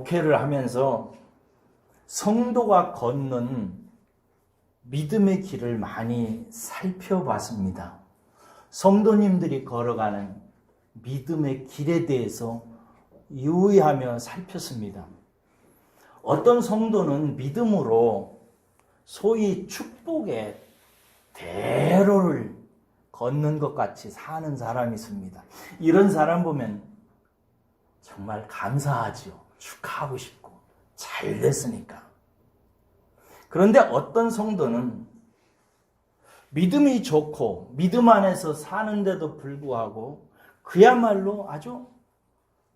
목회를 하면서 성도가 걷는 믿음의 길을 많이 살펴봤습니다. 성도님들이 걸어가는 믿음의 길에 대해서 유의하며 살폈습니다. 어떤 성도는 믿음으로 소위 축복의 대로를 걷는 것 같이 사는 사람이 있습니다. 이런 사람 보면 정말 감사하지요. 축하하고 싶고 잘 됐으니까. 그런데 어떤 성도는 믿음이 좋고 믿음 안에서 사는데도 불구하고 그야말로 아주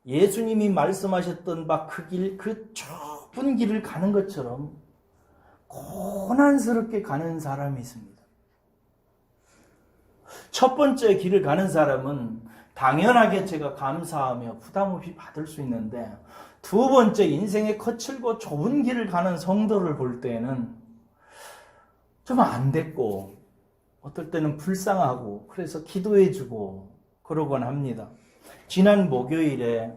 예수님이 말씀하셨던 바 그 길, 그 좁은 길을 가는 것처럼 고난스럽게 가는 사람이 있습니다. 첫 번째 길을 가는 사람은 당연하게 제가 감사하며 부담 없이 받을 수 있는데, 두 번째 인생의 거칠고 좁은 길을 가는 성도를 볼 때는 좀 안 됐고 어떨 때는 불쌍하고 그래서 기도해주고 그러곤 합니다. 지난 목요일에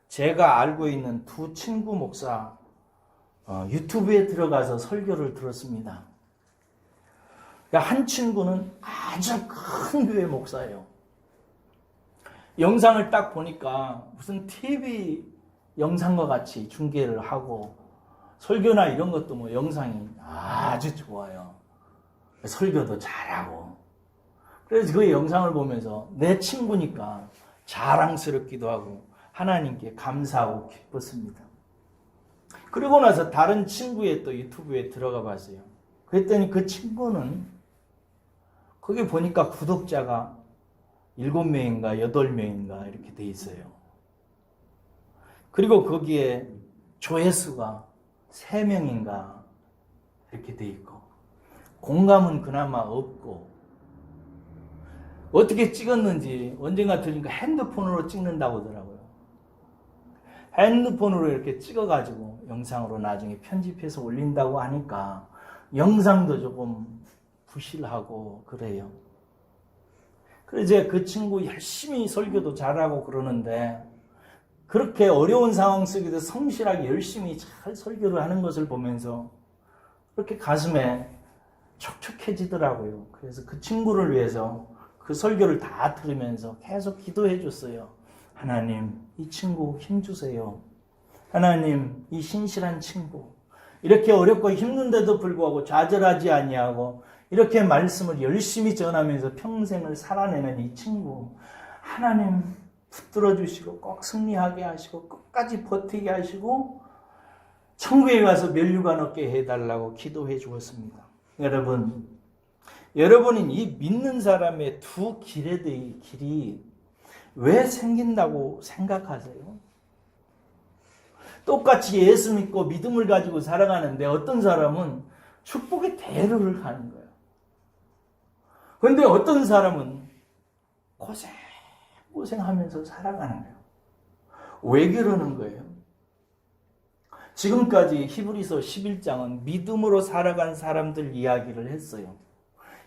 제가 알고 있는 두 친구 목사 유튜브에 들어가서 설교를 들었습니다. 한 친구는 아주 큰 교회 목사예요. 영상을 딱 보니까 무슨 TV 영상과 같이 중계를 하고 설교나 이런 것도 뭐 영상이 아주 좋아요. 설교도 잘하고. 그래서 그 영상을 보면서 내 친구니까 자랑스럽기도 하고 하나님께 감사하고 기뻤습니다. 그리고 나서 다른 친구의 또 유튜브에 들어가 봤어요. 그랬더니 그 친구는 거기 보니까 구독자가 7명인가 8명인가 이렇게 돼 있어요. 그리고 거기에 조회수가 3명인가 이렇게 돼 있고 공감은 그나마 없고 어떻게 찍었는지 언젠가 들으니까 핸드폰으로 찍는다고 하더라고요. 핸드폰으로 이렇게 찍어가지고 영상으로 나중에 편집해서 올린다고 하니까 영상도 조금 부실하고 그래요. 그래서 이제 그 친구 열심히 설교도 잘하고 그러는데 그렇게 어려운 상황 속에서 성실하게 열심히 잘 설교를 하는 것을 보면서 그렇게 가슴에 촉촉해지더라고요. 그래서 그 친구를 위해서 그 설교를 다 들으면서 계속 기도해 줬어요. 하나님, 이 친구 힘주세요. 하나님, 이 신실한 친구, 이렇게 어렵고 힘든데도 불구하고 좌절하지 아니하고 이렇게 말씀을 열심히 전하면서 평생을 살아내는 이 친구, 하나님 붙들어 주시고 꼭 승리하게 하시고 끝까지 버티게 하시고 천국에 가서 면류관 얻게 해달라고 기도해 주었습니다. 여러분은 이 믿는 사람의 두 길에 대해 길이 왜 생긴다고 생각하세요? 똑같이 예수 믿고 믿음을 가지고 살아가는데 어떤 사람은 축복의 대로를 가는 거예요. 그런데 어떤 사람은 고생하면서 살아가는 거예요. 왜 그러는 거예요? 지금까지 히브리서 11장은 믿음으로 살아간 사람들 이야기를 했어요.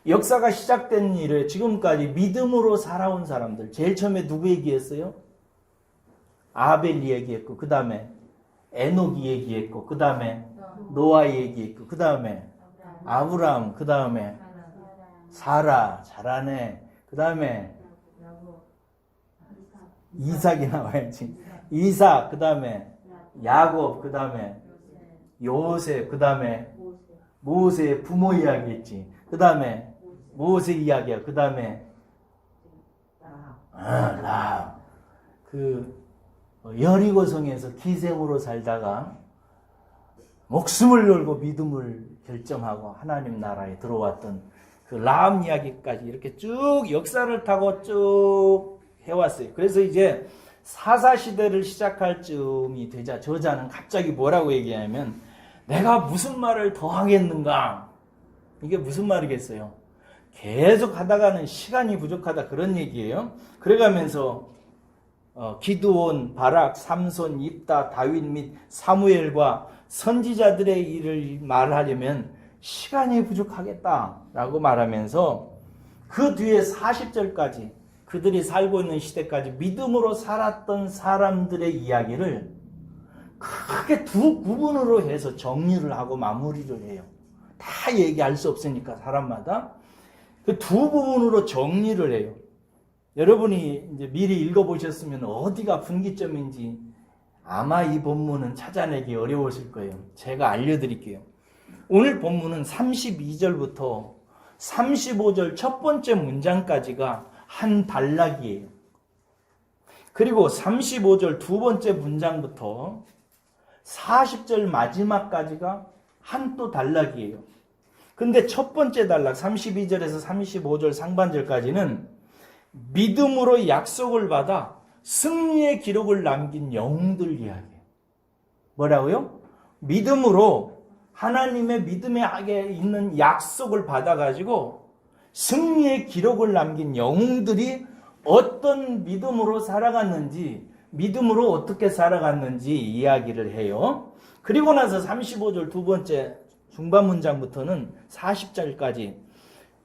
역사가 시작된 이래 지금까지 믿음으로 살아온 사람들, 제일 처음에 누구 얘기했어요? 아벨 얘기했고, 그 다음에 에녹이 얘기했고, 그 다음에 노아 얘기했고, 그 다음에 아브라함, 그 다음에 사라, 잘하네, 그 다음에 이삭이 나와야지. 이삭, 그 다음에 야곱, 그 다음에 요셉, 그 다음에 모세의 부모 이야기 했지. 그 다음에 모세 이야기야. 그 다음에 라합. 그 여리고성에서 기생으로 살다가 목숨을 걸고 믿음을 결정하고 하나님 나라에 들어왔던 그 라합 이야기까지 이렇게 쭉 역사를 타고 쭉 해왔어요. 그래서 이제 사사시대를 시작할 즈음이 되자 저자는 갑자기 뭐라고 얘기하냐면 내가 무슨 말을 더 하겠는가? 이게 무슨 말이겠어요? 계속 하다가는 시간이 부족하다 그런 얘기예요. 그래가면서 기드온, 바락, 삼손, 입다, 다윗 및 사무엘과 선지자들의 일을 말하려면 시간이 부족하겠다라고 말하면서 그 뒤에 40절까지 그들이 살고 있는 시대까지 믿음으로 살았던 사람들의 이야기를 크게 두 구분으로 해서 정리를 하고 마무리를 해요. 다 얘기할 수 없으니까 사람마다 그 두 부분으로 정리를 해요. 여러분이 이제 미리 읽어보셨으면 어디가 분기점인지 아마 이 본문은 찾아내기 어려우실 거예요. 제가 알려드릴게요. 오늘 본문은 32절부터 35절 첫 번째 문장까지가 한 단락이에요. 그리고 35절 두 번째 문장부터 40절 마지막까지가 한 또 단락이에요. 근데 첫 번째 단락 32절에서 35절 상반절까지는 믿음으로 약속을 받아 승리의 기록을 남긴 영웅들 이야기예요. 뭐라고요? 믿음으로 하나님의 믿음에 있는 약속을 받아가지고 승리의 기록을 남긴 영웅들이 어떤 믿음으로 살아갔는지, 믿음으로 어떻게 살아갔는지 이야기를 해요. 그리고 나서 35절 두 번째 중반 문장부터는 40절까지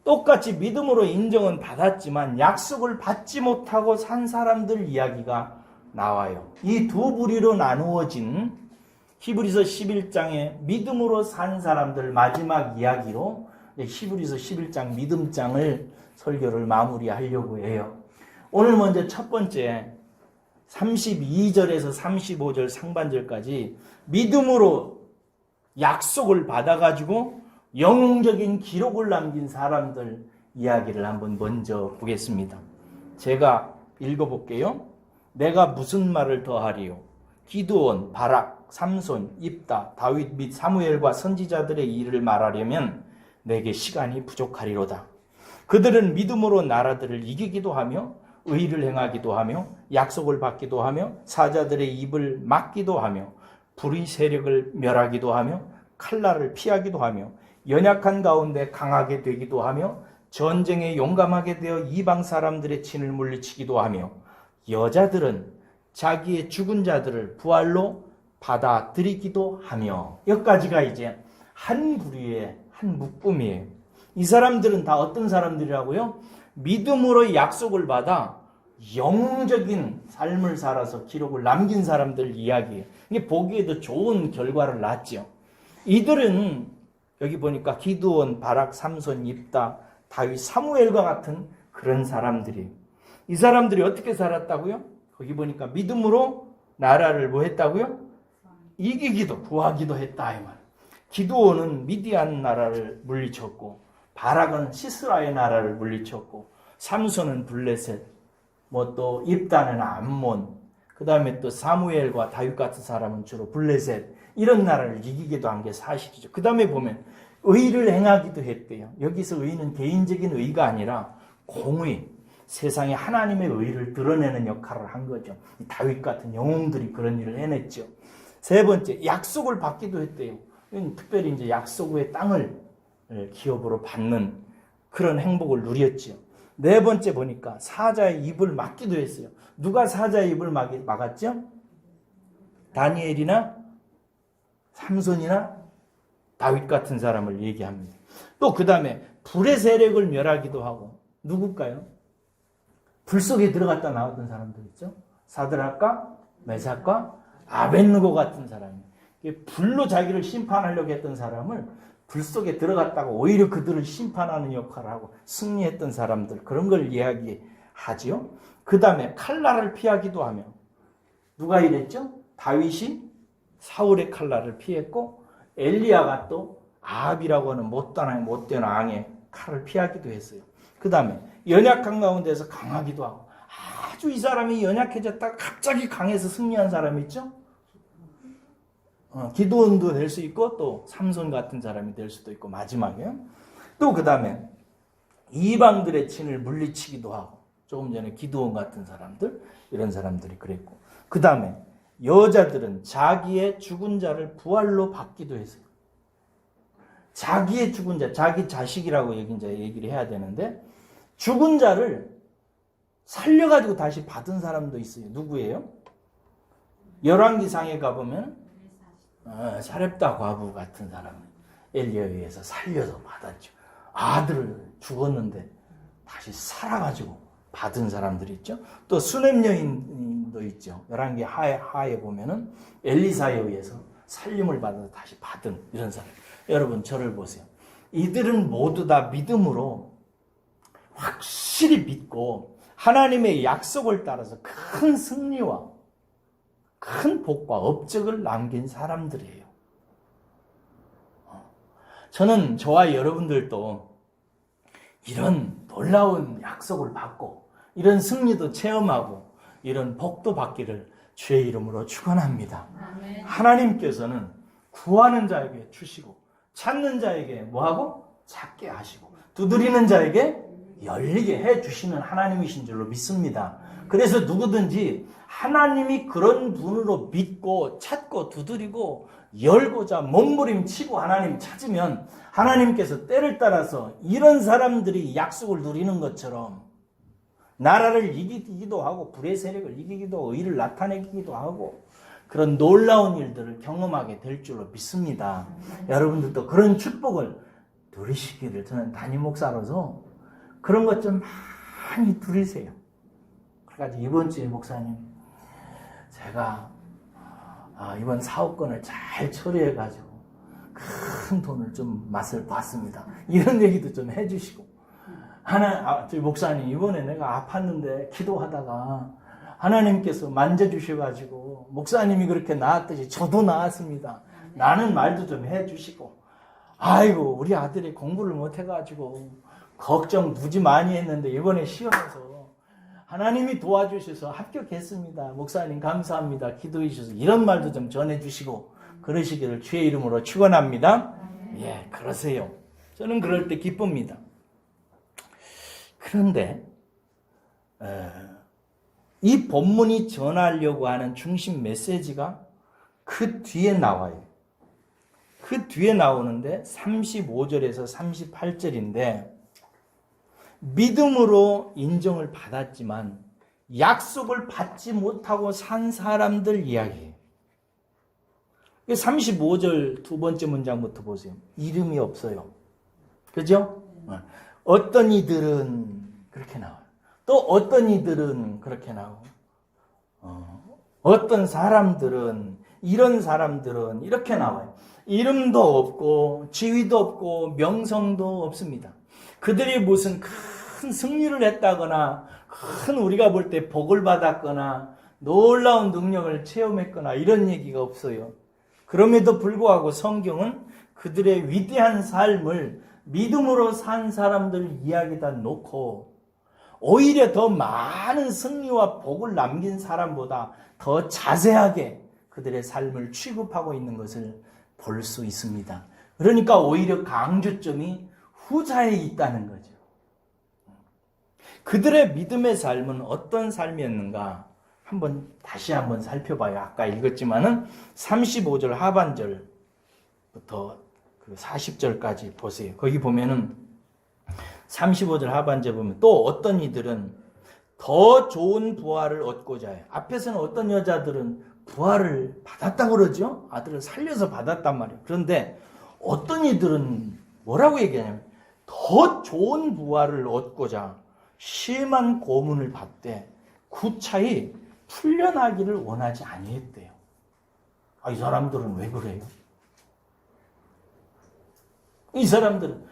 똑같이 믿음으로 인정은 받았지만 약속을 받지 못하고 산 사람들 이야기가 나와요. 이 두 부류로 나누어진 히브리서 11장의 믿음으로 산 사람들 마지막 이야기로 히브리서 11장 믿음장을 설교를 마무리하려고 해요. 오늘 먼저 첫 번째 32절에서 35절 상반절까지 믿음으로 약속을 받아가지고 영웅적인 기록을 남긴 사람들 이야기를 한번 먼저 보겠습니다. 제가 읽어볼게요. 내가 무슨 말을 더하리요? 기드온, 바락, 삼손, 입다, 다윗 및 사무엘과 선지자들의 일을 말하려면 내게 시간이 부족하리로다. 그들은 믿음으로 나라들을 이기기도 하며 의를 행하기도 하며 약속을 받기도 하며 사자들의 입을 막기도 하며 불의 세력을 멸하기도 하며 칼날을 피하기도 하며 연약한 가운데 강하게 되기도 하며 전쟁에 용감하게 되어 이방 사람들의 진을 물리치기도 하며 여자들은 자기의 죽은 자들을 부활로 받아들이기도 하며. 여기까지가 이제 한 부류의 한 묶음이에요. 이 사람들은 다 어떤 사람들이라고요? 믿음으로 약속을 받아 영웅적인 삶을 살아서 기록을 남긴 사람들 이야기예요. 이게 보기에도 좋은 결과를 낳았죠. 이들은 여기 보니까 기드온, 바락, 삼손, 입다, 다윗, 사무엘과 같은 그런 사람들이에요. 이 사람들이 어떻게 살았다고요? 거기 보니까 믿음으로 나라를 뭐 했다고요? 이기기도 구하기도 했다 이 말. 기드온은 미디안 나라를 물리쳤고, 바락은 시스라의 나라를 물리쳤고, 삼손은 블레셋, 뭐 또 입다는 암몬, 그 다음에 또 사무엘과 다윗 같은 사람은 주로 블레셋, 이런 나라를 이기기도 한 게 사실이죠. 그 다음에 보면 의를 행하기도 했대요. 여기서 의는 개인적인 의가 아니라 공의, 세상에 하나님의 의를 드러내는 역할을 한 거죠. 다윗 같은 영웅들이 그런 일을 해냈죠. 세 번째, 약속을 받기도 했대요. 특별히 이제 약속 후에 땅을 기업으로 받는 그런 행복을 누렸죠. 네 번째 보니까 사자의 입을 막기도 했어요. 누가 사자의 입을 막았죠? 다니엘이나 삼손이나 다윗 같은 사람을 얘기합니다. 또 그 다음에 불의 세력을 멸하기도 하고. 누굴까요? 불 속에 들어갔다 나왔던 사람들 있죠? 사드락과 메삭과 아벳느고 같은 사람이 불로 자기를 심판하려고 했던 사람을 불 속에 들어갔다가 오히려 그들을 심판하는 역할을 하고 승리했던 사람들, 그런 걸 이야기하죠. 그 다음에 칼날을 피하기도 하며. 누가 이랬죠? 다윗이 사울의 칼날을 피했고 엘리야가 또 아합이라고 하는 못된 왕의 칼을 피하기도 했어요. 그 다음에 연약한 가운데서 강하기도 하고. 아주 이 사람이 연약해졌다가 갑자기 강해서 승리한 사람이 있죠? 기드온도 될 수 있고 또 삼손 같은 사람이 될 수도 있고. 마지막에 또 그 다음에 이방들의 진을 물리치기도 하고. 조금 전에 기드온 같은 사람들, 이런 사람들이 그랬고. 그 다음에 여자들은 자기의 죽은 자를 부활로 받기도 했어요. 자기의 죽은 자, 자기 자식이라고 얘기를 해야 되는데 죽은 자를 살려가지고 다시 받은 사람도 있어요. 누구예요? 열왕기상에 가보면 사렙다 과부 같은 사람을 엘리야에 의해서 살려서 받았죠. 아들을 죽었는데 다시 살아가지고 받은 사람들이 있죠. 또 수넴 여인 사람도 있죠. 11개 하에 보면은 엘리사에 의해서 살림을 받아서 다시 받은 이런 사람. 여러분 저를 보세요. 이들은 모두 다 믿음으로 확실히 믿고 하나님의 약속을 따라서 큰 승리와 큰 복과 업적을 남긴 사람들이에요. 저는 저와 여러분들도 이런 놀라운 약속을 받고 이런 승리도 체험하고 이런 복도 받기를 주의 이름으로 축원합니다. 아멘. 하나님께서는 구하는 자에게 주시고 찾는 자에게 뭐하고? 찾게 하시고 두드리는 자에게 열리게 해주시는 하나님이신 줄로 믿습니다. 그래서 누구든지 하나님이 그런 분으로 믿고 찾고 두드리고 열고자 몸부림치고 하나님 찾으면 하나님께서 때를 따라서 이런 사람들이 약속을 누리는 것처럼 나라를 이기기도 하고 불의 세력을 이기기도 하고 의를 나타내기도 하고 그런 놀라운 일들을 경험하게 될 줄로 믿습니다. 여러분들도 그런 축복을 누리시기를 저는 담임 목사로서 그런 것 좀 많이 누리세요. 그래가지고 이번 주에 목사님 제가 이번 사업권을 잘 처리해가지고 큰 돈을 좀 맛을 봤습니다. 이런 얘기도 좀 해주시고 저희 목사님 이번에 내가 아팠는데 기도하다가 하나님께서 만져주셔가지고 목사님이 그렇게 나았듯이 저도 나았습니다. 나는 말도 좀 해주시고 아이고 우리 아들이 공부를 못해가지고 걱정 무지 많이 했는데 이번에 시험에서 하나님이 도와주셔서 합격했습니다. 목사님 감사합니다. 기도해 주셔서 이런 말도 좀 전해주시고 그러시기를 주의 이름으로 축원합니다. 예, 그러세요. 저는 그럴 때 기쁩니다. 그런데 이 본문이 전하려고 하는 중심 메시지가 그 뒤에 나와요. 그 뒤에 나오는데 35절에서 38절인데 믿음으로 인정을 받았지만 약속을 받지 못하고 산 사람들 이야기예요. 35절 두 번째 문장부터 보세요. 이름이 없어요. 그죠? 어떤 이들은 그렇게 나와요. 또 어떤 이들은 그렇게 나오고 어떤 사람들은 이런 사람들은 이렇게 나와요. 이름도 없고 지위도 없고 명성도 없습니다. 그들이 무슨 큰 승리를 했다거나 큰 우리가 볼 때 복을 받았거나 놀라운 능력을 체험했거나 이런 얘기가 없어요. 그럼에도 불구하고 성경은 그들의 위대한 삶을 믿음으로 산 사람들 이야기다 놓고 오히려 더 많은 승리와 복을 남긴 사람보다 더 자세하게 그들의 삶을 취급하고 있는 것을 볼 수 있습니다. 그러니까 오히려 강조점이 후자에 있다는 거죠. 그들의 믿음의 삶은 어떤 삶이었는가? 다시 한번 살펴봐요. 아까 읽었지만은 35절 하반절부터 그 40절까지 보세요. 거기 보면은 35절 하반절 보면 또 어떤 이들은 더 좋은 부활을 얻고자 해요. 앞에서는 어떤 여자들은 부활을 받았다고 그러죠. 아들을 살려서 받았단 말이에요. 그런데 어떤 이들은 뭐라고 얘기하냐면 더 좋은 부활을 얻고자 심한 고문을 받되 구차히 풀려나기를 원하지 아니했대요. 이 사람들은 왜 그래요? 이 사람들은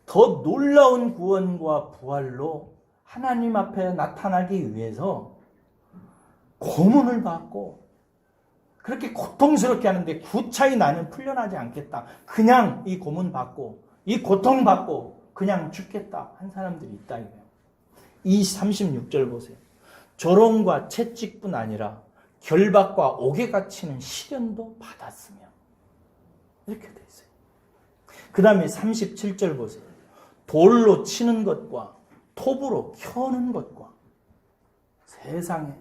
더 놀라운 구원과 부활로 하나님 앞에 나타나기 위해서 고문을 받고 그렇게 고통스럽게 하는데 구차히 나는 풀려나지 않겠다. 그냥 이 고문 받고 이 고통 받고 그냥 죽겠다 한 사람들이 있다 이거예요. 이 36절 보세요. 조롱과 채찍뿐 아니라 결박과 옥에 갇히는 시련도 받았으며 이렇게 돼 있어요. 그 다음에 37절 보세요. 돌로 치는 것과 톱으로 켜는 것과 세상에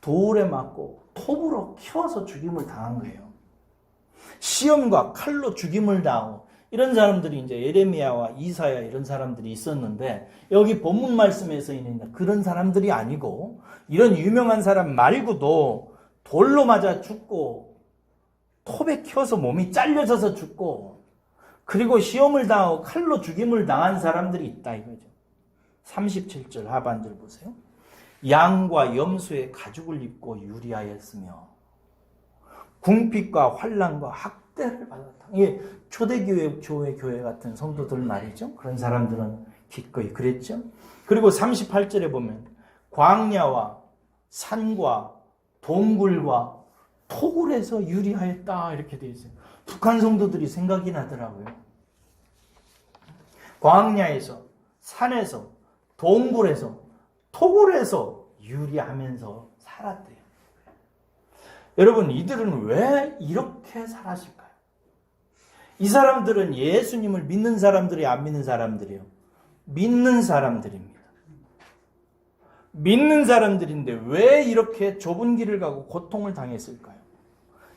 돌에 맞고 톱으로 켜서 죽임을 당한 거예요. 시험과 칼로 죽임을 당하고 이런 사람들이 이제 예레미야와 이사야 이런 사람들이 있었는데 여기 본문 말씀에서 있는 그런 사람들이 아니고 이런 유명한 사람 말고도 돌로 맞아 죽고 톱에 켜서 몸이 잘려져서 죽고 그리고 시험을 당하고 칼로 죽임을 당한 사람들이 있다 이거죠. 37절 하반절 보세요. 양과 염소의 가죽을 입고 유리하였으며 궁핍과 환난과 학대를 받았다. 이게 초대교회 교회 같은 성도들 말이죠. 그런 사람들은 기꺼이 그랬죠. 그리고 38절에 보면 광야와 산과 동굴과 토굴에서 유리하였다 이렇게 되어 있어요. 북한 성도들이 생각이 나더라고요. 광야에서, 산에서, 동굴에서, 토굴에서 유리하면서 살았대요. 여러분, 이들은 왜 이렇게 살았을까요? 이 사람들은 예수님을 믿는 사람들이 안 믿는 사람들이에요. 믿는 사람들입니다. 믿는 사람들인데 왜 이렇게 좁은 길을 가고 고통을 당했을까요?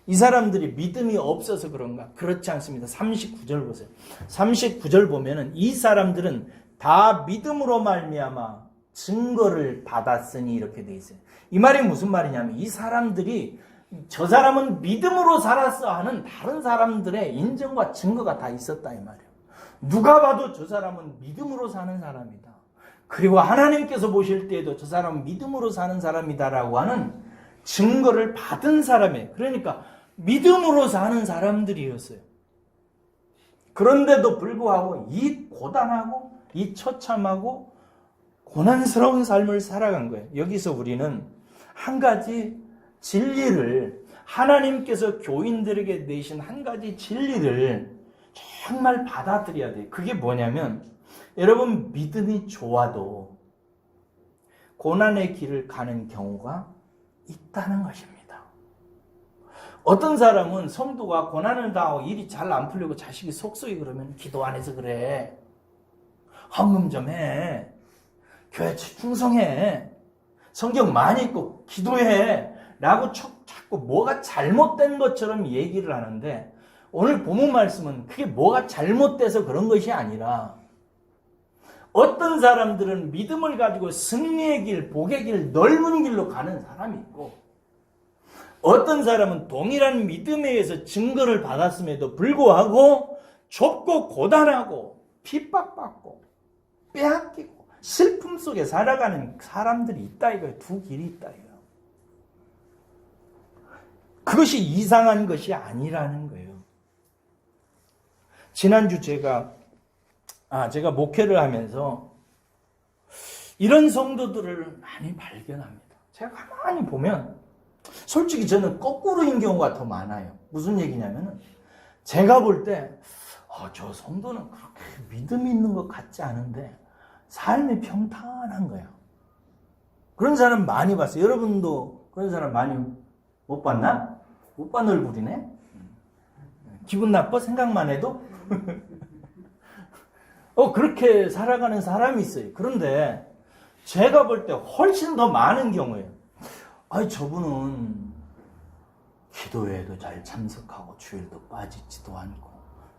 이 사람들이 믿음이 없어서 그런가? 그렇지 않습니다. 39절 보세요. 39절 보면은 이 사람들은 다 믿음으로 말미암아 증거를 받았으니 이렇게 돼 있어요. 이 말이 무슨 말이냐면 이 사람들이 저 사람은 믿음으로 살았어 하는 다른 사람들의 인정과 증거가 다 있었다 이 말이에요. 누가 봐도 저 사람은 믿음으로 사는 사람이다. 그리고 하나님께서 보실 때에도 저 사람은 믿음으로 사는 사람이다라고 하는 증거를 받은 사람이에요. 그러니까 믿음으로 사는 사람들이었어요. 그런데도 불구하고 이 고단하고 이 처참하고 고난스러운 삶을 살아간 거예요. 여기서 우리는 한 가지 진리를, 하나님께서 교인들에게 내신 한 가지 진리를 정말 받아들여야 돼요. 그게 뭐냐면 여러분, 믿음이 좋아도 고난의 길을 가는 경우가 있다는 것입니다. 어떤 사람은 성도가 고난을 당하고 일이 잘 안 풀리고 자식이 속속이 그러면 기도 안 해서 그래. 헌금 좀 해. 교회 충성해. 성경 많이 읽고 기도해. 라고 자꾸 뭐가 잘못된 것처럼 얘기를 하는데 오늘 본문 말씀은 그게 뭐가 잘못돼서 그런 것이 아니라 어떤 사람들은 믿음을 가지고 승리의 길, 복의 길, 넓은 길로 가는 사람이 있고 어떤 사람은 동일한 믿음에 의해서 증거를 받았음에도 불구하고 좁고 고단하고 핍박받고 빼앗기고 슬픔 속에 살아가는 사람들이 있다 이거예요. 두 길이 있다 이거예요. 그것이 이상한 것이 아니라는 거예요. 지난주 제가 목회를 하면서 이런 성도들을 많이 발견합니다. 제가 가만히 보면 솔직히 저는 거꾸로인 경우가 더 많아요. 무슨 얘기냐면은 제가 볼 때 저 성도는 그렇게 믿음이 있는 것 같지 않은데 삶이 평탄한 거예요. 그런 사람 많이 봤어요. 여러분도 그런 사람 많이 못 봤나? 못 본 얼굴이네? 기분 나빠? 생각만 해도? 그렇게 살아가는 사람이 있어요. 그런데 제가 볼 때 훨씬 더 많은 경우에요. 저분은 기도회에도 잘 참석하고 주일도 빠지지도 않고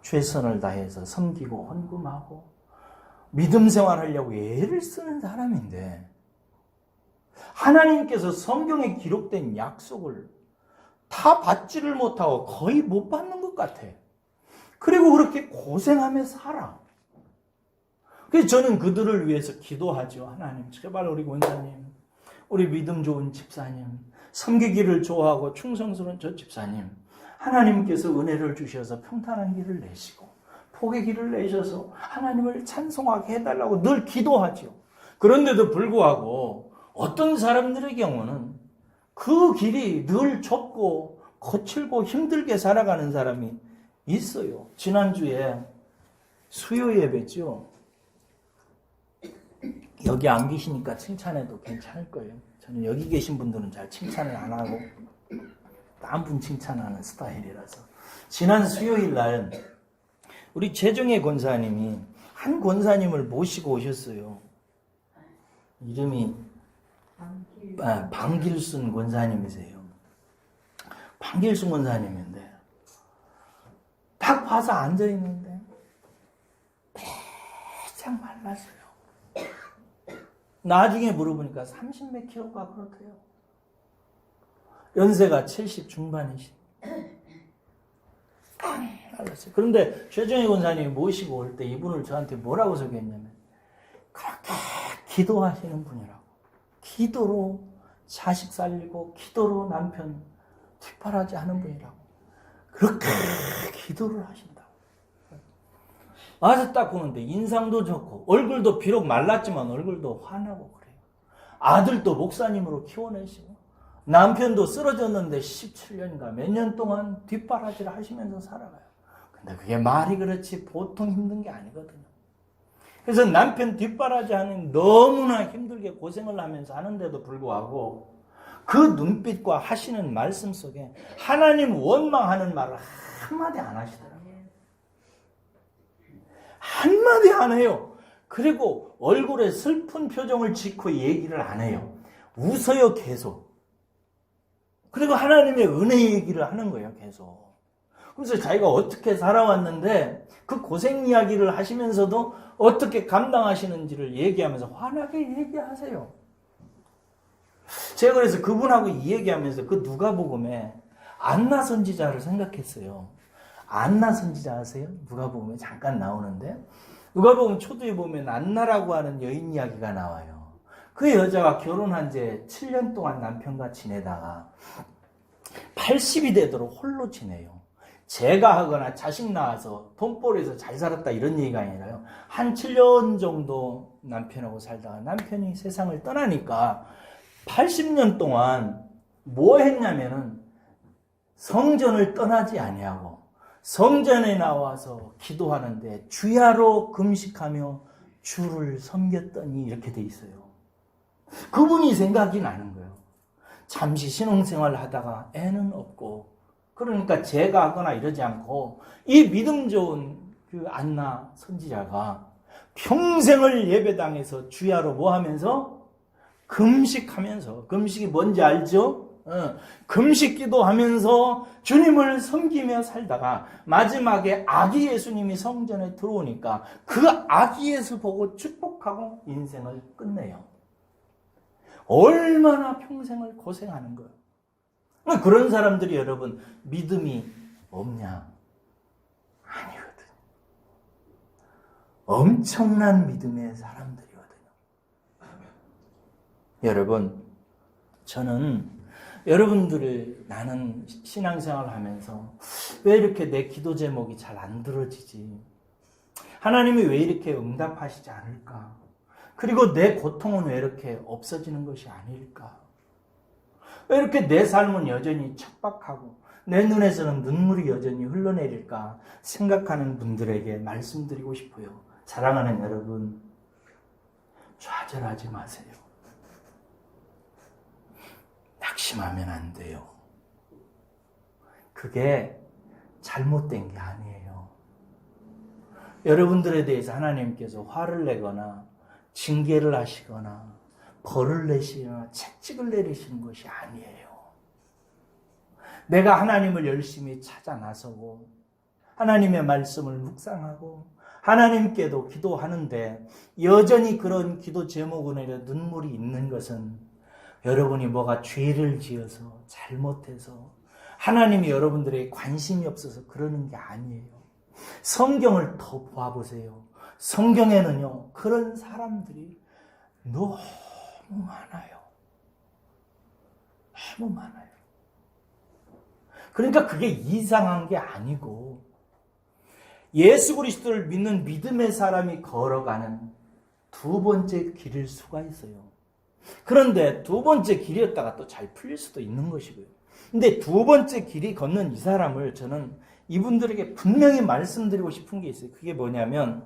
최선을 다해서 섬기고 헌금하고 믿음 생활하려고 애를 쓰는 사람인데 하나님께서 성경에 기록된 약속을 다 받지를 못하고 거의 못 받는 것 같아. 그리고 그렇게 고생하며 살아. 그래서 저는 그들을 위해서 기도하죠. 하나님, 제발 우리 권사님, 우리 믿음 좋은 집사님, 섬기기를 좋아하고 충성스러운 저 집사님, 하나님께서 은혜를 주셔서 평탄한 길을 내시고 복의 길을 내셔서 하나님을 찬송하게 해달라고 늘 기도하죠. 그런데도 불구하고 어떤 사람들의 경우는 그 길이 늘 좁고 거칠고 힘들게 살아가는 사람이 있어요. 지난주에 수요 예배죠. 여기 안 계시니까 칭찬해도 괜찮을 거예요. 저는 여기 계신 분들은 잘 칭찬을 안 하고 딴 분 칭찬하는 스타일이라서. 지난 수요일 날 우리 최정혜 권사님이 한 권사님을 모시고 오셨어요. 이름이 방길순 권사님이세요. 방길순 권사님인데 딱 봐서 앉아있는데 바짝 말랐어요. 나중에 물어보니까 30몇 킬로가 그렇대요. 연세가 70 중반이시. 알았어요. 그런데 최정희 권사님이 모시고 올 때 이분을 저한테 뭐라고 소개했냐면 그렇게 기도하시는 분이라고. 기도로 자식 살리고 기도로 남편 뒷바라지 하는 분이라고. 그렇게 기도를 하신다고. 와서 딱 보는데 인상도 좋고 얼굴도 비록 말랐지만 얼굴도 환하고 그래요. 아들도 목사님으로 키워내시고 남편도 쓰러졌는데 17년인가 몇 년 동안 뒷바라지를 하시면서 살아가요. 근데 그게 말이 그렇지 보통 힘든 게 아니거든요. 그래서 남편 뒷바라지 하는 너무나 힘들게 고생을 하면서 하는데도 불구하고 그 눈빛과 하시는 말씀 속에 하나님 원망하는 말을 한마디 안 하시더라고요. 한마디 안 해요. 그리고 얼굴에 슬픈 표정을 짓고 얘기를 안 해요. 웃어요, 계속. 그리고 하나님의 은혜 얘기를 하는 거예요, 계속. 그래서 자기가 어떻게 살아왔는데 그 고생 이야기를 하시면서도 어떻게 감당하시는지를 얘기하면서 환하게 얘기하세요. 제가 그래서 그분하고 이 얘기하면서 그 누가복음에 안나 선지자를 생각했어요. 안나 선지자 아세요? 누가복음에 잠깐 나오는데 누가복음 초두에 보면 안나라고 하는 여인 이야기가 나와요. 그 여자가 결혼한 지 7년 동안 남편과 지내다가 80이 되도록 홀로 지내요. 재가 하거나 자식 낳아서 돈벌이해서 잘 살았다 이런 얘기가 아니라요. 한 7년 정도 남편하고 살다가 남편이 세상을 떠나니까 80년 동안 뭐 했냐면은 성전을 떠나지 아니하고 성전에 나와서 기도하는데 주야로 금식하며 주를 섬겼더니 이렇게 돼 있어요. 그분이 생각이 나는 거예요. 잠시 신앙생활을 하다가 애는 없고 그러니까 제가 하거나 이러지 않고 이 믿음 좋은 그 안나 선지자가 평생을 예배당에서 주야로 뭐 하면서 금식하면서 금식이 뭔지 알죠? 금식 기도하면서 주님을 섬기며 살다가 마지막에 아기 예수님이 성전에 들어오니까 그 아기 예수 보고 축복하고 인생을 끝내요. 얼마나 평생을 고생하는 거예요. 그런 사람들이 여러분 믿음이 없냐? 아니거든요. 엄청난 믿음의 사람들이거든요. 여러분, 저는 여러분들을 나는 신앙생활을 하면서 왜 이렇게 내 기도 제목이 잘 안 들어지지? 하나님이 왜 이렇게 응답하시지 않을까? 그리고 내 고통은 왜 이렇게 없어지는 것이 아닐까? 왜 이렇게 내 삶은 여전히 척박하고 내 눈에서는 눈물이 여전히 흘러내릴까 생각하는 분들에게 말씀드리고 싶어요. 사랑하는 여러분, 좌절하지 마세요. 낙심하면 안 돼요. 그게 잘못된 게 아니에요. 여러분들에 대해서 하나님께서 화를 내거나 징계를 하시거나 벌을 내시거나 책찍을 내리시는 것이 아니에요. 내가 하나님을 열심히 찾아 나서고 하나님의 말씀을 묵상하고 하나님께도 기도하는데 여전히 그런 기도 제목으로 눈물이 있는 것은 여러분이 뭐가 죄를 지어서 잘못해서 하나님이 여러분들에게 관심이 없어서 그러는 게 아니에요. 성경을 더 보아보세요. 성경에는요 그런 사람들이 너무 많아요. 너무 많아요. 그러니까 그게 이상한 게 아니고 예수 그리스도를 믿는 믿음의 사람이 걸어가는 두 번째 길일 수가 있어요. 그런데 두 번째 길이었다가 또 잘 풀릴 수도 있는 것이고요. 근데 두 번째 길이 걷는 이 사람을 저는 이분들에게 분명히 말씀드리고 싶은 게 있어요. 그게 뭐냐면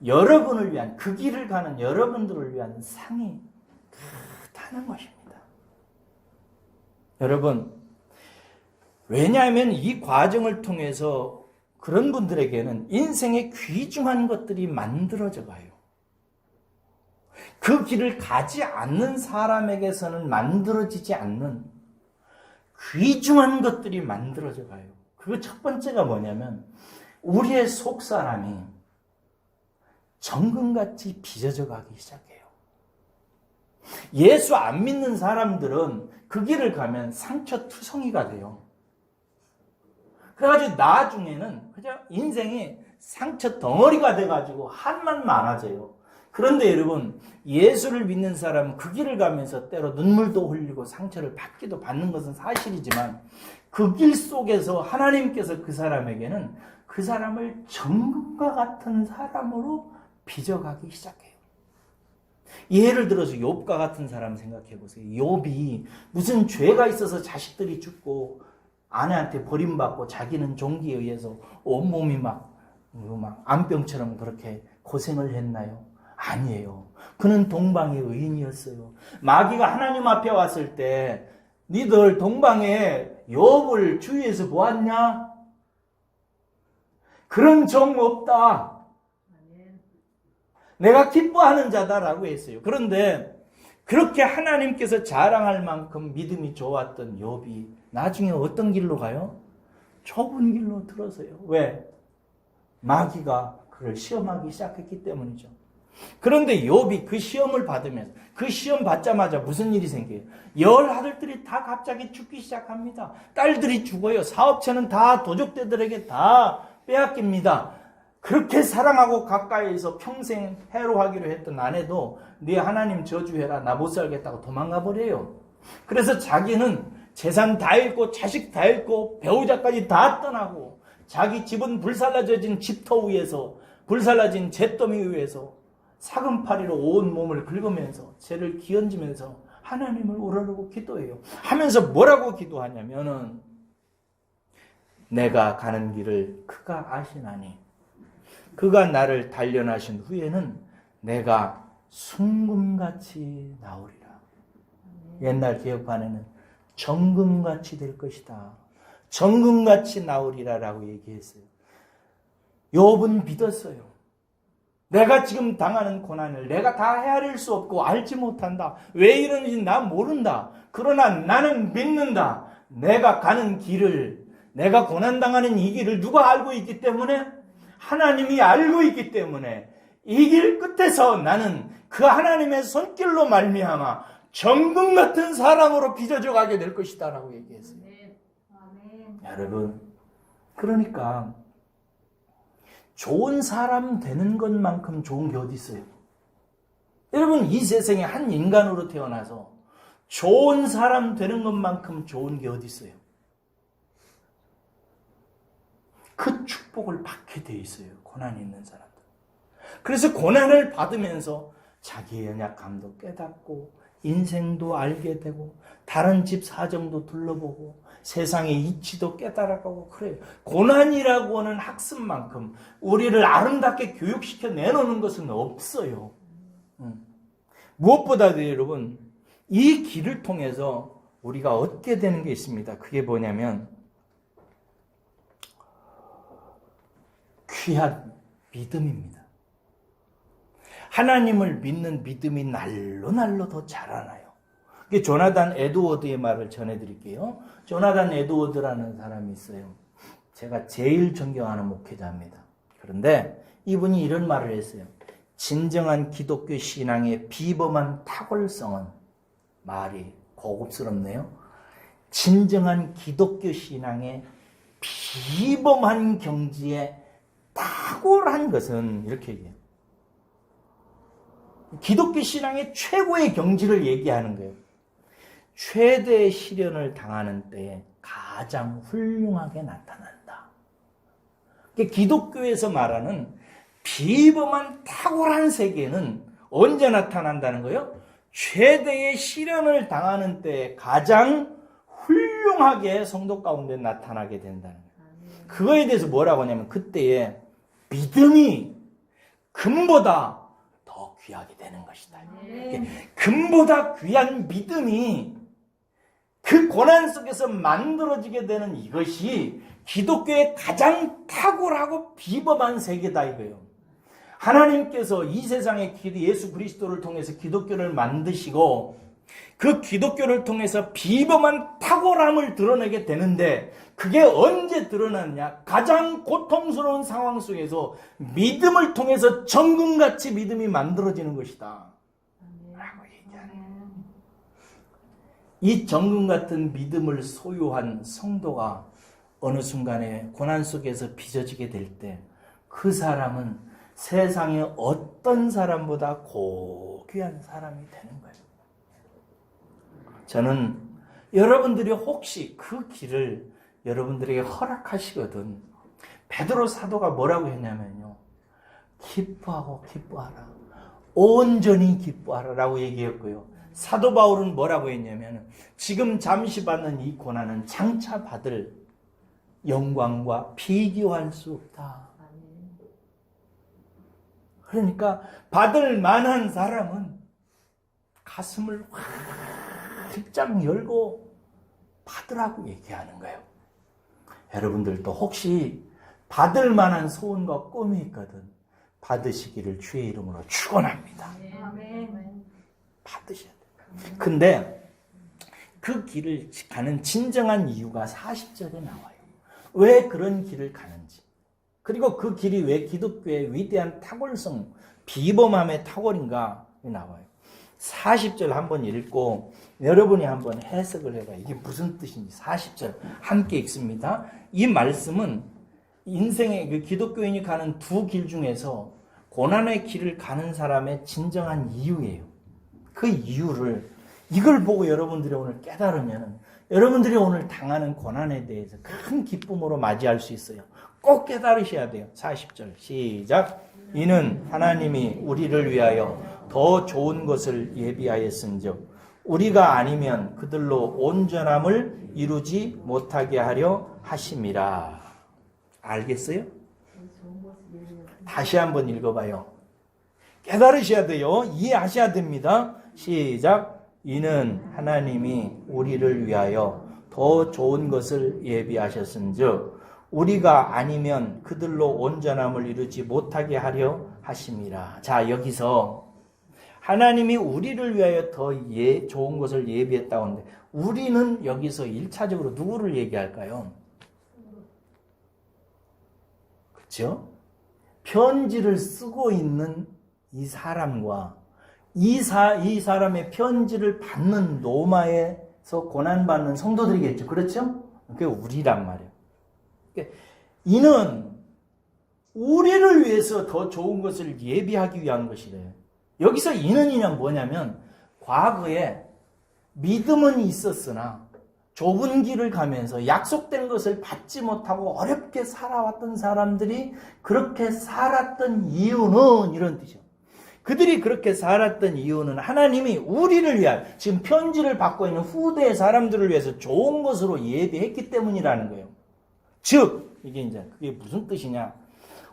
여러분을 위한 그 길을 가는 여러분들을 위한 상이 크다는 것입니다. 여러분, 왜냐하면 이 과정을 통해서 그런 분들에게는 인생의 귀중한 것들이 만들어져 가요. 그 길을 가지 않는 사람에게서는 만들어지지 않는 귀중한 것들이 만들어져 가요. 그 첫 번째가 뭐냐면 우리의 속사람이 정금같이 빚어져 가기 시작해요. 예수 안 믿는 사람들은 그 길을 가면 상처투성이가 돼요. 그래가지고 나중에는 그냥 인생이 상처 덩어리가 돼가지고 한만 많아져요. 그런데 여러분, 예수를 믿는 사람은 그 길을 가면서 때로 눈물도 흘리고 상처를 받기도 받는 것은 사실이지만 그 길 속에서 하나님께서 그 사람에게는 그 사람을 정금과 같은 사람으로 빚어가기 시작해요. 예를 들어서 욥과 같은 사람 생각해 보세요. 욥이 무슨 죄가 있어서 자식들이 죽고 아내한테 버림받고 자기는 종기에 의해서 온몸이 막 암병처럼 그렇게 고생을 했나요? 아니에요. 그는 동방의 의인이었어요. 마귀가 하나님 앞에 왔을 때 니들 동방에 욥을 주위에서 보았냐? 그런 종 없다. 내가 기뻐하는 자다라고 했어요. 그런데 그렇게 하나님께서 자랑할 만큼 믿음이 좋았던 욥이 나중에 어떤 길로 가요? 좁은 길로 들어서요. 왜? 마귀가 그를 시험하기 시작했기 때문이죠. 그런데 욥이 그 시험을 받으면서 그 시험 받자마자 무슨 일이 생겨요? 10아들들이 다 갑자기 죽기 시작합니다. 딸들이 죽어요. 사업체는 다 도적들에게 다 빼앗깁니다. 그렇게 사랑하고 가까이에서 평생 해로하기로 했던 아내도 네 하나님 저주해라 나 못 살겠다고 도망가 버려요. 그래서 자기는 재산 다 잃고 자식 다 잃고 배우자까지 다 떠나고 자기 집은 불살라진 집터 위에서 불살라진 잿더미 위에서 사금파리로 온 몸을 긁으면서 죄를 기얹으면서 하나님을 우러르고 기도해요. 하면서 뭐라고 기도하냐면은 내가 가는 길을 그가 아시나니 그가 나를 단련하신 후에는 내가 순금같이 나오리라. 옛날 개혁판에는 정금같이 될 것이다. 정금같이 나오리라라고 얘기했어요. 욥은 믿었어요. 내가 지금 당하는 고난을 내가 다 헤아릴 수 없고 알지 못한다. 왜 이러는지 나 모른다. 그러나 나는 믿는다. 내가 가는 길을, 내가 고난당하는 이 길을 누가 알고 있기 때문에? 하나님이 알고 있기 때문에 이 길 끝에서 나는 그 하나님의 손길로 말미암아 정금 같은 사람으로 빚어져 가게 될 것이다 라고 얘기했어요. 아멘. 여러분, 그러니까 좋은 사람 되는 것만큼 좋은 게 어디 있어요? 여러분, 이 세상에 한 인간으로 태어나서 좋은 사람 되는 것만큼 좋은 게 어디 있어요? 그 축복을 받게 돼 있어요. 고난이 있는 사람들. 그래서 고난을 받으면서 자기의 연약함도 깨닫고 인생도 알게 되고 다른 집 사정도 둘러보고 세상의 이치도 깨달아가고 그래요. 고난이라고 하는 학습만큼 우리를 아름답게 교육시켜 내놓는 것은 없어요. 무엇보다도 여러분, 이 길을 통해서 우리가 얻게 되는 게 있습니다. 그게 뭐냐면 귀한 믿음입니다. 하나님을 믿는 믿음이 날로 날로 더 자라나요. 그게 조나단 에드워드의 말을 전해드릴게요. 조나단 에드워드라는 사람이 있어요. 제가 제일 존경하는 목회자입니다. 그런데 이분이 이런 말을 했어요. 진정한 기독교 신앙의 비범한 탁월성은, 말이 고급스럽네요. 진정한 기독교 신앙의 비범한 경지에 탁월한 것은, 이렇게 얘기해요. 기독교 신앙의 최고의 경지를 얘기하는 거예요. 최대의 시련을 당하는 때에 가장 훌륭하게 나타난다. 기독교에서 말하는 비범한 탁월한 세계는 언제 나타난다는 거예요? 최대의 시련을 당하는 때에 가장 훌륭하게 성도 가운데 나타나게 된다는 거예요. 그거에 대해서 뭐라고 하냐면 그때에 믿음이 금보다 더 귀하게 되는 것이다. 금보다 귀한 믿음이 그 고난 속에서 만들어지게 되는 이것이 기독교의 가장 탁월하고 비범한 세계다 이거예요. 하나님께서 이 세상에 예수 그리스도를 통해서 기독교를 만드시고 그 기독교를 통해서 비범한 탁월함을 드러내게 되는데 그게 언제 드러났냐? 가장 고통스러운 상황 속에서 믿음을 통해서 정금같이 믿음이 만들어지는 것이다 라고 얘기하네요. 이 정금 같은 믿음을 소유한 성도가 어느 순간에 고난 속에서 빚어지게 될 때 그 사람은 세상의 어떤 사람보다 고귀한 사람이 되는 거예요. 저는 여러분들이 혹시 그 길을 여러분들에게 허락하시거든, 베드로 사도가 뭐라고 했냐면요, 기뻐하고 기뻐하라, 온전히 기뻐하라라고 얘기했고요. 사도 바울은 뭐라고 했냐면, 지금 잠시 받는 이 고난은 장차 받을 영광과 비교할 수 없다. 그러니까 받을 만한 사람은 가슴을 활짝 열고 받으라고 얘기하는 거예요. 여러분들도 혹시 받을 만한 소원과 꿈이 있거든, 받으시기를 주의 이름으로 축원합니다. 받으셔야 돼요. 근데 그 길을 가는 진정한 이유가 40절에 나와요. 왜 그런 길을 가는지, 그리고 그 길이 왜 기독교의 위대한 탁월성, 비범함의 탁월인가 나와요. 40절 한번 읽고 여러분이 한번 해석을 해봐요. 이게 무슨 뜻인지 40절 함께 읽습니다. 이 말씀은 인생의 그 기독교인이 가는 두 길 중에서 고난의 길을 가는 사람의 진정한 이유예요. 그 이유를, 이걸 보고 여러분들이 오늘 깨달으면 여러분들이 오늘 당하는 고난에 대해서 큰 기쁨으로 맞이할 수 있어요. 꼭 깨달으셔야 돼요. 40절 시작. 이는 하나님이 우리를 위하여 더 좋은 것을 예비하였은즉 우리가 아니면 그들로 온전함을 이루지 못하게 하려 하심이라. 알겠어요? 다시 한번 읽어봐요. 깨달으셔야 돼요. 이해하셔야 됩니다. 시작. 이는 하나님이 우리를 위하여 더 좋은 것을 예비하셨은즉 우리가 아니면 그들로 온전함을 이루지 못하게 하려 하심이라. 자, 여기서 하나님이 우리를 위하여 더 좋은 것을 예비했다고 하는데, 우리는 여기서 1차적으로 누구를 얘기할까요? 그렇죠? 편지를 쓰고 있는 이 사람과 이 사람의 편지를 받는 로마에서 고난받는 성도들이겠죠. 그렇죠? 그게 우리란 말이에요. 그러니까 이는 우리를 위해서 더 좋은 것을 예비하기 위한 것이래요. 여기서 이는이냐 뭐냐면, 과거에 믿음은 있었으나 좁은 길을 가면서 약속된 것을 받지 못하고 어렵게 살아왔던 사람들이 그렇게 살았던 이유는, 이런 뜻이요. 그들이 그렇게 살았던 이유는 하나님이 우리를 위하여, 지금 편지를 받고 있는 후대의 사람들을 위해서 좋은 것으로 예비했기 때문이라는 거예요. 즉, 이게 이제 그게 무슨 뜻이냐?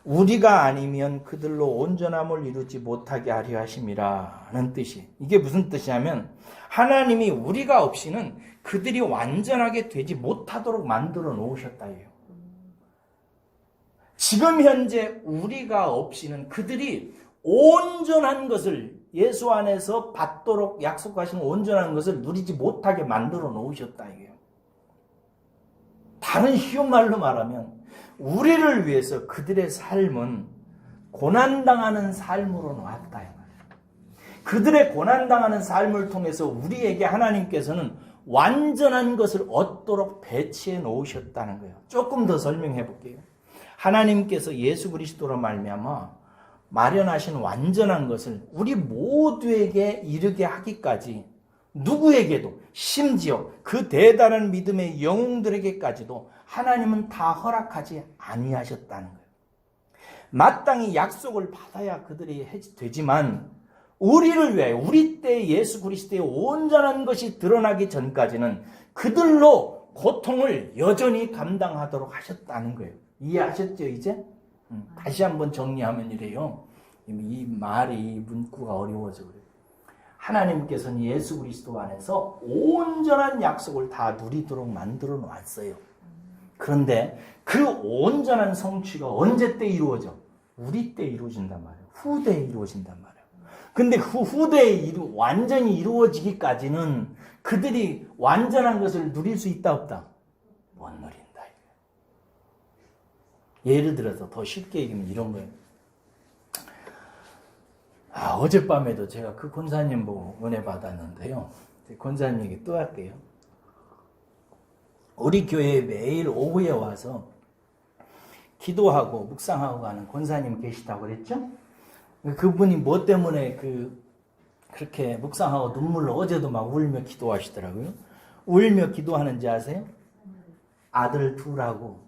우리가 아니면 그들로 온전함을 이루지 못하게 하려 하심이라는 뜻이. 이게 무슨 뜻이냐면, 하나님이 우리가 없이는 그들이 완전하게 되지 못하도록 만들어 놓으셨다예요. 지금 현재 우리가 없이는 그들이 온전한 것을, 예수 안에서 받도록 약속하신 온전한 것을 누리지 못하게 만들어 놓으셨다 이게요. 다른 쉬운 말로 말하면 우리를 위해서 그들의 삶은 고난당하는 삶으로 놨다. 그들의 고난당하는 삶을 통해서 우리에게 하나님께서는 완전한 것을 얻도록 배치해 놓으셨다는 거예요. 조금 더 설명해 볼게요. 하나님께서 예수 그리스도로 말미암아 마련하신 완전한 것을 우리 모두에게 이르게 하기까지, 누구에게도, 심지어 그 대단한 믿음의 영웅들에게까지도 하나님은 다 허락하지 아니하셨다는 거예요. 마땅히 약속을 받아야 그들이 되지만, 우리를 위하여, 우리 때 예수 그리스도의 온전한 것이 드러나기 전까지는 그들로 고통을 여전히 감당하도록 하셨다는 거예요. 이해하셨죠, 이제? 다시 한번 정리하면 이래요. 이 말이, 문구가 어려워서 그래요. 하나님께서는 예수 그리스도 안에서 온전한 약속을 다 누리도록 만들어 놨어요. 그런데 그 온전한 성취가 언제 때 이루어져? 우리 때 이루어진단 말이에요. 후대에 이루어진단 말이에요. 근데 그 후대에 완전히 이루어지기까지는 그들이 완전한 것을 누릴 수 있다 없다? 못 누린다. 예를 들어서 더 쉽게 얘기하면 이런 거예요. 어젯밤에도 제가 그 권사님 보고 은혜 받았는데요. 권사님 얘기 또 할게요. 우리 교회에 매일 오후에 와서 기도하고 묵상하고 가는 권사님 계시다고 그랬죠? 그분이 뭐 때문에 그렇게 묵상하고 눈물로 어제도 막 울며 기도하시더라고요. 울며 기도하는지 아세요? 아들 둘하고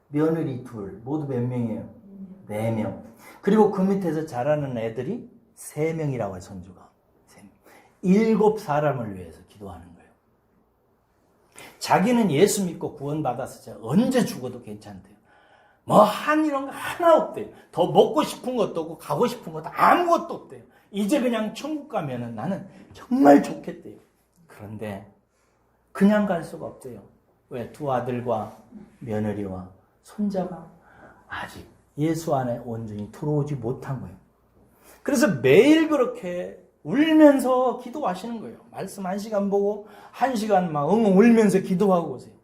며느리 둘, 모두 몇 명이에요? 4명. 그리고 그 밑에서 자라는 애들이 3명이라고 해요, 손주가. 7 사람을 위해서 기도하는 거예요. 자기는 예수 믿고 구원받아서 언제 죽어도 괜찮대요. 이런 거 하나 없대요. 더 먹고 싶은 것도 없고 가고 싶은 것도 아무것도 없대요. 이제 그냥 천국 가면은 나는 정말 좋겠대요. 그런데 그냥 갈 수가 없대요. 왜? 2 아들과 며느리와 손자가 아직 예수 안에 온전히 들어오지 못한 거예요. 그래서 매일 그렇게 울면서 기도하시는 거예요. 말씀 1시간 보고 1시간 막 엉엉 울면서 기도하고 오세요.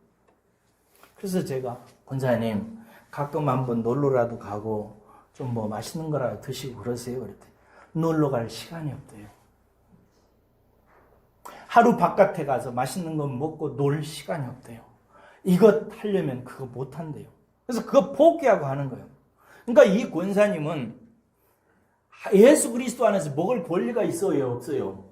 그래서 제가 권사님 가끔 한번 놀러라도 가고 좀 뭐 맛있는 거라도 드시고 그러세요. 그랬더니 놀러 갈 시간이 없대요. 하루 바깥에 가서 맛있는 거 먹고 놀 시간이 없대요. 이것 하려면 그거 못 한대요. 그래서 그거 포기하고 하는 거예요. 그러니까 이 권사님은 예수 그리스도 안에서 먹을 권리가 있어요, 없어요?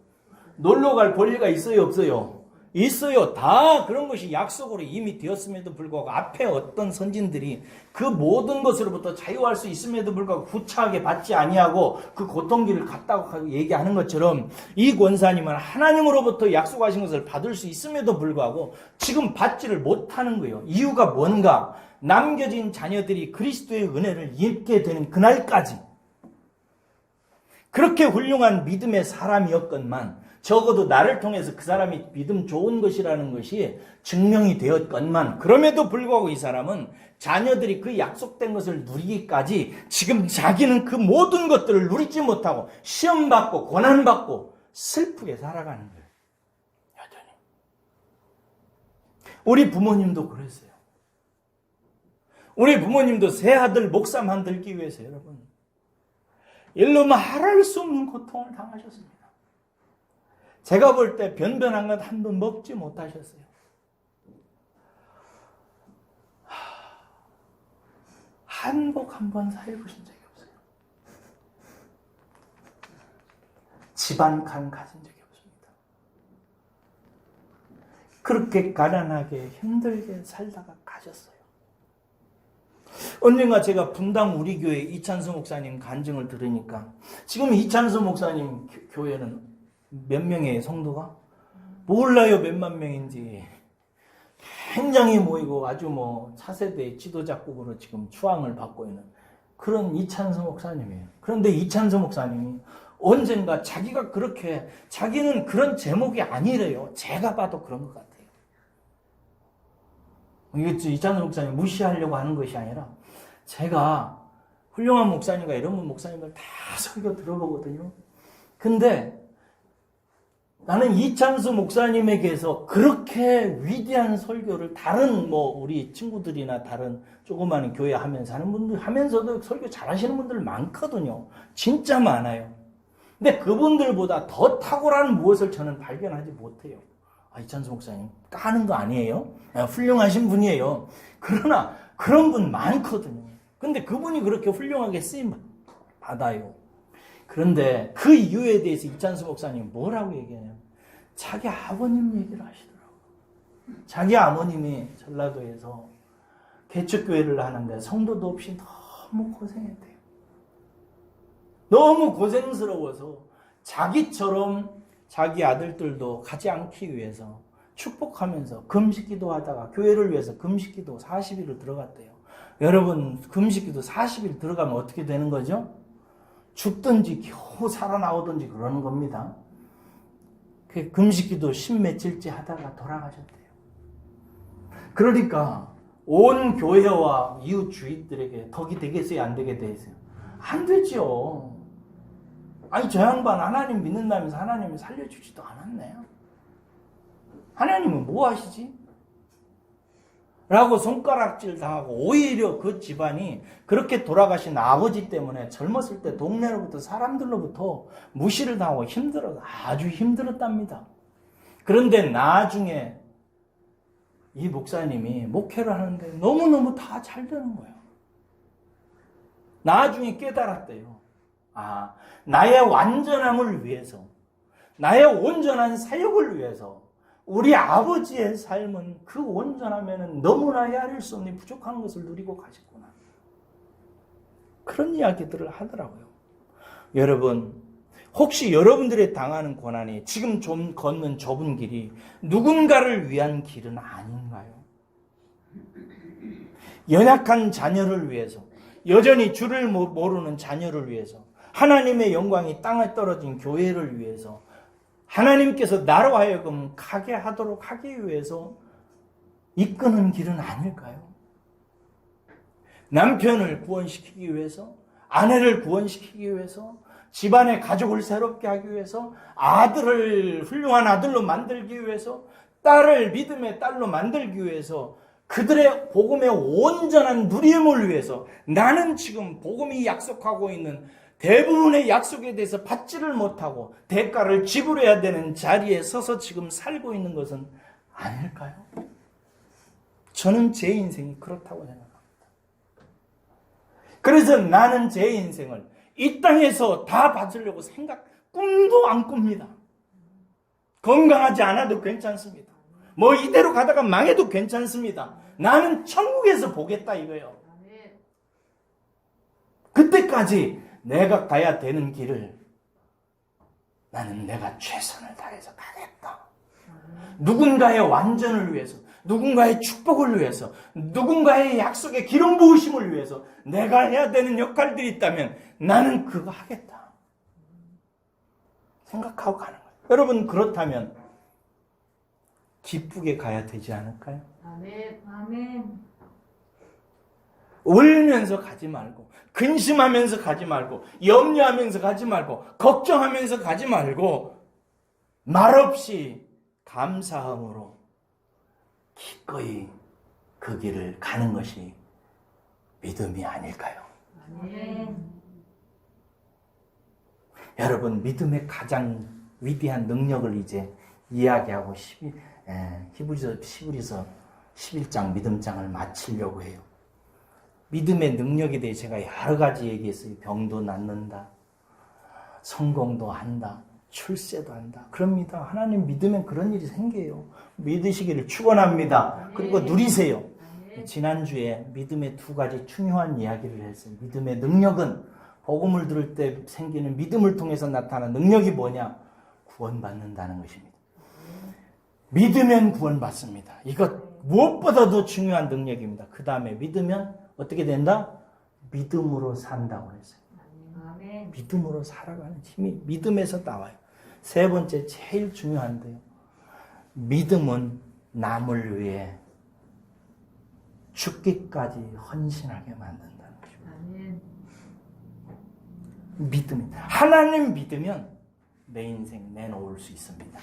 놀러 갈 권리가 있어요, 없어요? 있어요. 다 그런 것이 약속으로 이미 되었음에도 불구하고 앞에 어떤 선진들이 그 모든 것으로부터 자유할 수 있음에도 불구하고 구차하게 받지 아니하고 그 고통길을 갔다고 얘기하는 것처럼 이 권사님은 하나님으로부터 약속하신 것을 받을 수 있음에도 불구하고 지금 받지를 못하는 거예요. 이유가 뭔가? 남겨진 자녀들이 그리스도의 은혜를 입게 되는 그날까지 그렇게 훌륭한 믿음의 사람이었건만 적어도 나를 통해서 그 사람이 믿음 좋은 것이라는 것이 증명이 되었건만 그럼에도 불구하고 이 사람은 자녀들이 그 약속된 것을 누리기까지 지금 자기는 그 모든 것들을 누리지 못하고 시험받고 고난받고 슬프게 살아가는 거예요. 여전히. 우리 부모님도 그랬어요. 우리 부모님도 새 아들 목사만 들기 위해서 여러분 일로 말할 수 없는 고통을 당하셨습니다. 제가 볼 때 변변한 것 한 번 먹지 못하셨어요. 한복 한 번 사입으신 적이 없어요. 집안 칸 가진 적이 없습니다. 그렇게 가난하게 힘들게 살다가 가셨어요. 언젠가 제가 분당 우리 교회 이찬수 목사님 간증을 들으니까 지금 이찬수 목사님 교회는 몇 명의 성도가? 몰라요, 몇만 명인지. 굉장히 모이고 아주 차세대 지도자급으로 지금 추앙을 받고 있는 그런 이찬수 목사님이에요. 그런데 이찬수 목사님이 언젠가 자기가 그렇게, 자기는 그런 제목이 아니래요. 제가 봐도 그런 것 같아요. 이게 이찬수 목사님 무시하려고 하는 것이 아니라 제가 훌륭한 목사님과 이런 목사님들 다 설교 들어보거든요. 근데 나는 이찬수 목사님에게서 그렇게 위대한 설교를 다른 우리 친구들이나 다른 조그마한 교회 하면서 하는 분들 하면서도 설교 잘하시는 분들 많거든요. 진짜 많아요. 근데 그분들보다 더 탁월한 무엇을 저는 발견하지 못해요. 이찬수 목사님 까는 거 아니에요? 훌륭하신 분이에요. 그러나 그런 분 많거든요. 근데 그분이 그렇게 훌륭하게 쓰임 받아요. 그런데 그 이유에 대해서 이찬수 목사님 뭐라고 얘기해요? 자기 아버님 얘기를 하시더라고요. 자기 아버님이 전라도에서 개척교회를 하는데 성도도 없이 너무 고생했대요. 너무 고생스러워서 자기처럼 자기 아들들도 가지 않기 위해서 축복하면서 금식기도 하다가 교회를 위해서 금식기도 40일을 들어갔대요. 여러분 금식기도 40일 들어가면 어떻게 되는 거죠? 죽든지 겨우 살아나오든지 그러는 겁니다. 그 금식기도 10며칠째 하다가 돌아가셨대요. 그러니까 온 교회와 이웃 주인들에게 덕이 되겠어요? 안 되게 되겠어요? 안 되죠. 저 양반 하나님 믿는다면서 하나님이 살려주지도 않았네요. 하나님은 뭐 하시지? 라고 손가락질 당하고 오히려 그 집안이 그렇게 돌아가신 아버지 때문에 젊었을 때 동네로부터 사람들로부터 무시를 당하고 힘들어서 아주 힘들었답니다. 그런데 나중에 이 목사님이 목회를 하는데 너무너무 다 잘 되는 거예요. 나중에 깨달았대요. 아, 나의 완전함을 위해서, 나의 온전한 사역을 위해서 우리 아버지의 삶은 그 온전함에는 너무나 헤아릴 수 없는 부족한 것을 누리고 가셨구나. 그런 이야기들을 하더라고요. 여러분, 혹시 여러분들이 당하는 고난이 지금 좀 걷는 좁은 길이 누군가를 위한 길은 아닌가요? 연약한 자녀를 위해서, 여전히 주를 모르는 자녀를 위해서, 하나님의 영광이 땅에 떨어진 교회를 위해서, 하나님께서 나로 하여금 가게 하도록 하기 위해서 이끄는 길은 아닐까요? 남편을 구원시키기 위해서, 아내를 구원시키기 위해서, 집안의 가족을 새롭게 하기 위해서, 아들을 훌륭한 아들로 만들기 위해서, 딸을 믿음의 딸로 만들기 위해서, 그들의 복음의 온전한 누림을 위해서 나는 지금 복음이 약속하고 있는 대부분의 약속에 대해서 받지를 못하고 대가를 지불해야 되는 자리에 서서 지금 살고 있는 것은 아닐까요? 저는 제 인생이 그렇다고 생각합니다. 그래서 나는 제 인생을 이 땅에서 다 받으려고 꿈도 안 꿉니다. 건강하지 않아도 괜찮습니다. 뭐 이대로 가다가 망해도 괜찮습니다. 나는 천국에서 보겠다 이거예요. 그때까지 내가 가야 되는 길을 나는 내가 최선을 다해서 가겠다. 누군가의 완전을 위해서, 누군가의 축복을 위해서, 누군가의 약속의 기름 부으심을 위해서 내가 해야 되는 역할들이 있다면 나는 그거 하겠다 생각하고 가는 거예요. 여러분, 그렇다면 기쁘게 가야 되지 않을까요? 아멘. 울면서 가지 말고, 근심하면서 가지 말고, 염려하면서 가지 말고, 걱정하면서 가지 말고, 말없이 감사함으로 기꺼이 그 길을 가는 것이 믿음이 아닐까요? 아멘. 여러분, 믿음의 가장 위대한 능력을 이제 이야기하고 히브리서 11장 믿음장을 마치려고 해요. 믿음의 능력에 대해 제가 여러 가지 얘기했어요. 병도 낫는다, 성공도 한다, 출세도 한다. 그럽니다. 하나님 믿으면 그런 일이 생겨요. 믿으시기를 축원합니다. 그리고 누리세요. 지난주에 믿음의 두 가지 중요한 이야기를 했어요. 믿음의 능력은 복음을 들을 때 생기는 믿음을 통해서 나타나는 능력이 뭐냐? 구원받는다는 것입니다. 믿으면 구원받습니다. 이것 무엇보다도 중요한 능력입니다. 그 다음에 믿으면 어떻게 된다? 믿음으로 산다고 했어요. 믿음으로 살아가는 힘이 믿음에서 나와요. 세 번째, 제일 중요한데요. 믿음은 남을 위해 죽기까지 헌신하게 만든다는 것입니다. 믿음. 하나님 믿으면 내 인생 내놓을 수 있습니다.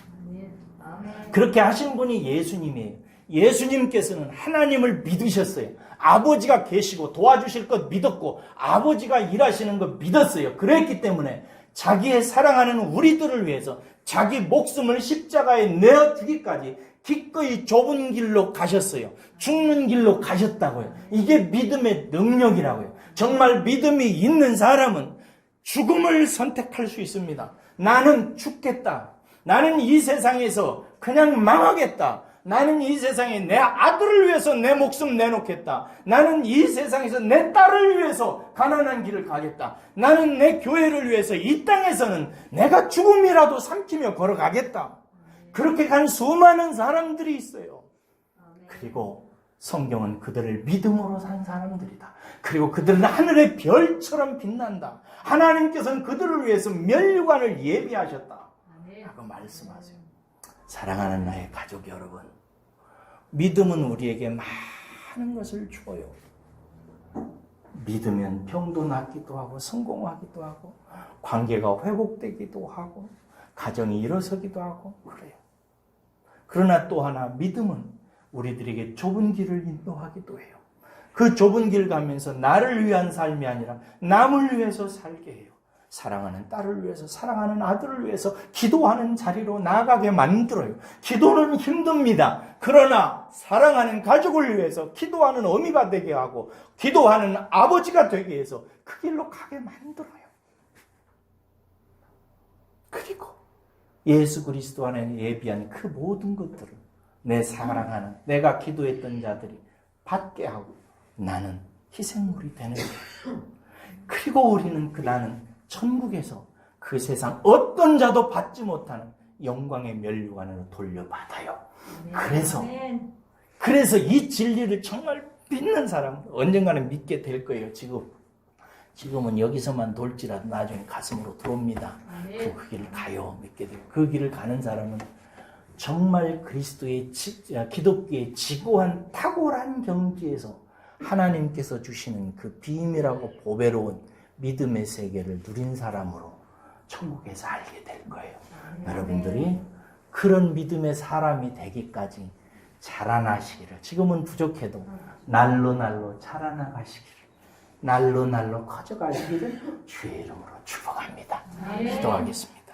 그렇게 하신 분이 예수님이에요. 예수님께서는 하나님을 믿으셨어요. 아버지가 계시고 도와주실 것 믿었고 아버지가 일하시는 것 믿었어요. 그랬기 때문에 자기의 사랑하는 우리들을 위해서 자기 목숨을 십자가에 내어주기까지 기꺼이 좁은 길로 가셨어요. 죽는 길로 가셨다고요. 이게 믿음의 능력이라고요. 정말 믿음이 있는 사람은 죽음을 선택할 수 있습니다. 나는 죽겠다. 나는 이 세상에서 그냥 망하겠다. 나는 이 세상에 내 아들을 위해서 내 목숨 내놓겠다. 나는 이 세상에서 내 딸을 위해서 가난한 길을 가겠다. 나는 내 교회를 위해서 이 땅에서는 내가 죽음이라도 삼키며 걸어가겠다. 그렇게 간 수많은 사람들이 있어요. 그리고 성경은 그들을 믿음으로 산 사람들이다. 그리고 그들은 하늘의 별처럼 빛난다. 하나님께서는 그들을 위해서 멸관을 예비하셨다. 라고 말씀하세요. 사랑하는 나의 가족 여러분, 믿음은 우리에게 많은 것을 주어요. 믿으면 병도 낫기도 하고 성공하기도 하고 관계가 회복되기도 하고 가정이 일어서기도 하고 그래요. 그러나 또 하나 믿음은 우리들에게 좁은 길을 인도하기도 해요. 그 좁은 길 가면서 나를 위한 삶이 아니라 남을 위해서 살게 해요. 사랑하는 딸을 위해서, 사랑하는 아들을 위해서 기도하는 자리로 나아가게 만들어요. 기도는 힘듭니다. 그러나 사랑하는 가족을 위해서 기도하는 어미가 되게 하고 기도하는 아버지가 되게 해서 그 길로 가게 만들어요. 그리고 예수 그리스도 안에 예비한 그 모든 것들을 내 사랑하는 내가 기도했던 자들이 받게 하고 나는 희생물이 되는 거예요. 그리고 우리는 나는 천국에서 그 세상 어떤 자도 받지 못하는 영광의 면류관으로 돌려받아요. 그래서 이 진리를 정말 믿는 사람은 언젠가는 믿게 될 거예요. 지금은 여기서만 돌지라도 나중에 가슴으로 들어옵니다. 그 길을 가요. 믿게 돼요. 그 길을 가는 사람은 정말 그리스도의 기독교의 지고한 탁월한 경지에서 하나님께서 주시는 그 비밀하고 보배로운 믿음의 세계를 누린 사람으로 천국에서 알게 될 거예요. 여러분들이 그런 믿음의 사람이 되기까지 자라나시기를, 지금은 부족해도 날로 자라나가시기를, 날로 커져가시기를 주의 이름으로 축복합니다. 기도하겠습니다.